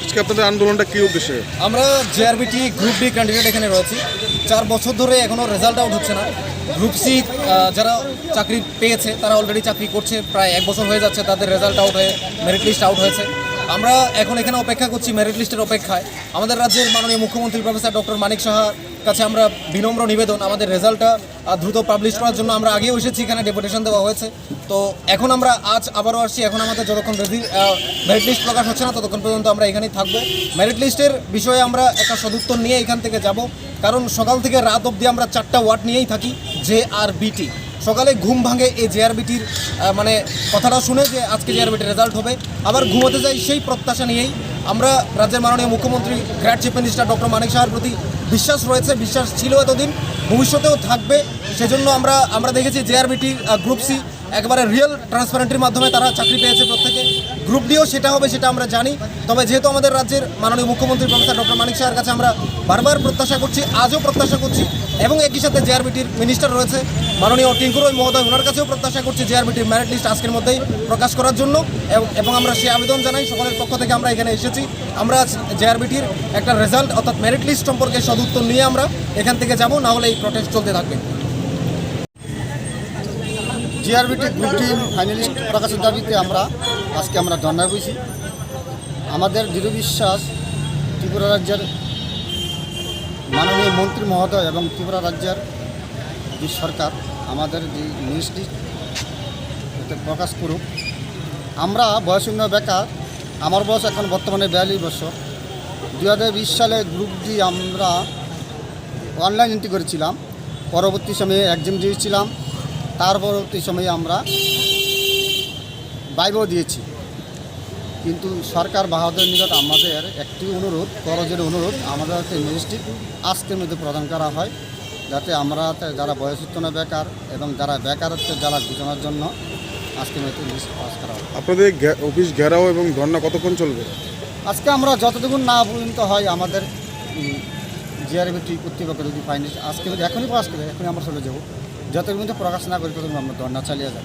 আজকে আপনাদের আন্দোলনটা কী উদ্দেশ্যে? আমরা জেআরবিটি গ্রুপ ডি ক্যান্ডিডেট এখানে রয়েছি। 4 বছর ধরে এখনও রেজাল্ট আউট হচ্ছে না। গ্রুপ সি যারা চাকরি পেয়েছে তারা অলরেডি চাকরি করছে, প্রায় 1 বছর হয়ে যাচ্ছে তাদের রেজাল্ট আউট হয়ে, মেরিট লিস্ট আউট হয়েছে। আমরা এখন এখানে অপেক্ষা করছি মেরিট লিস্টের অপেক্ষায়। আমাদের রাজ্যের মাননীয় মুখ্যমন্ত্রী প্রফেসর ডক্টর মানিক সাহার কাছে আমরা বিনম্র নিবেদন, আমাদের রেজাল্টটা দ্রুত পাবলিশ করার জন্য। আমরা আগেও এসেছি, এখানে ডেপুটেশন দেওয়া হয়েছে। তো এখন আমরা আজ আবারও আসছি। এখন আমাদের যতক্ষণ মেরিট লিস্ট প্রকাশ হচ্ছে না ততক্ষণ পর্যন্ত আমরা এখানেই থাকবো। মেরিট লিস্টের বিষয়ে আমরা একটা সদুত্তর নিয়ে এখান থেকে যাব, কারণ সকাল থেকে রাত অবধি আমরা 4টা ওয়ার্ড নিয়েই থাকি। জেআরবিটি সকালে ঘুম ভাঙে এই জেআরবিটির মানে কথাটা শুনে যে আজকে জেআরবিটির রেজাল্ট হবে, আবার ঘুমোতে যাই সেই প্রত্যাশা নিয়েই। আমরা রাজ্যের মাননীয় মুখ্যমন্ত্রী গ্রেট চিফ মিনিস্টার ডক্টর মানিক সাহার প্রতি বিশ্বাস রয়েছে, বিশ্বাস ছিল এতদিন, ভবিষ্যতেও থাকবে। সেজন্য আমরা দেখেছি জেআরবিটি গ্রুপ সি একবারে রিয়েল ট্রান্সপারেন্টের মাধ্যমে তারা চাকরি পেয়েছে প্রত্যেকে। গ্রুপ ডিও সেটা হবে, সেটা আমরা জানি। তবে যেহেতু আমাদের রাজ্যের মাননীয় মুখ্যমন্ত্রী প্রফেসর ডক্টর মানিক সাহার কাছে আমরা বারবার প্রত্যাশা করছি, আজও প্রত্যাশা করছি, এবং একই সাথে জেআরবিটির মিনিস্টার রয়েছে মাননীয় টিঙ্কুরই মহোদয়, ওনার কাছেও প্রত্যাশা করছি জেআরবিটির মেরিট লিস্ট আজকের মধ্যেই প্রকাশ করার জন্য। এবং আমরা সেই আবেদন জানাই, সকলের পক্ষ থেকে আমরা এখানে এসেছি। আমরা জেআরবিটির একটা রেজাল্ট অর্থাৎ মেরিট লিস্ট সম্পর্কে সদুত্তর নিয়ে আমরা এখান থেকে যাব, না হলে এই প্রটেস্ট চলতে থাকবে। জিআরবিটি গ্রুপ ডি ফাইনালিস্ট প্রকাশের দাবিতে আমরা ধর্নায় বসি। আমাদের দৃঢ় বিশ্বাস ত্রিপুরা রাজ্যের মাননীয় মন্ত্রী মহোদয় এবং ত্রিপুরা রাজ্যের যে সরকার আমাদের যে মেরিট লিস্ট প্রকাশ করুক। আমরা বয়সীন্য বেকার, আমার বয়স এখন বর্তমানে 42 বছর। 2020 সালে গ্রুপ ডি আমরা অনলাইন এন্ট্রি করেছিলাম, পরবর্তী সময়ে এক্সাম দিয়েছিলাম, তার পরবর্তী সময়ে আমরা বাইবও দিয়েছি। কিন্তু সরকার বাহাদুর নিকট আমাদের একটি অনুরোধ, করজের অনুরোধ, আমাদের মেরিট লিস্ট আজকের মধ্যে প্রদান করা হয়, যাতে আমরা যারা বয়সোত্তর বেকার এবং যারা বেকারত্ব যারা ঘোষণার জন্য আজকের মধ্যে লিস্ট পাস করা হয়। আপনাদের অফিস ঘেরাও এবং ধর্না কতক্ষণ চলবে? আজকে আমরা যতটুকু না পর্যন্ত হয় আমাদের জিআরবিটি কর্তৃপক্ষ যদি ফাইনাল আজকে এখনই প্রকাশ করে এখনই আমরা চলে যাবো, যতক্ষণ পর্যন্ত প্রকাশ না করি ততক্ষণ আমরা ধর্না চালিয়ে যাব।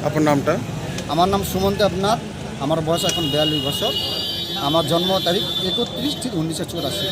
আপনার নামটা? আমার নাম সুমন্ত আপনার, আমার বয়স এখন 42 বছর, আমার জন্ম তারিখ 31/3/1984।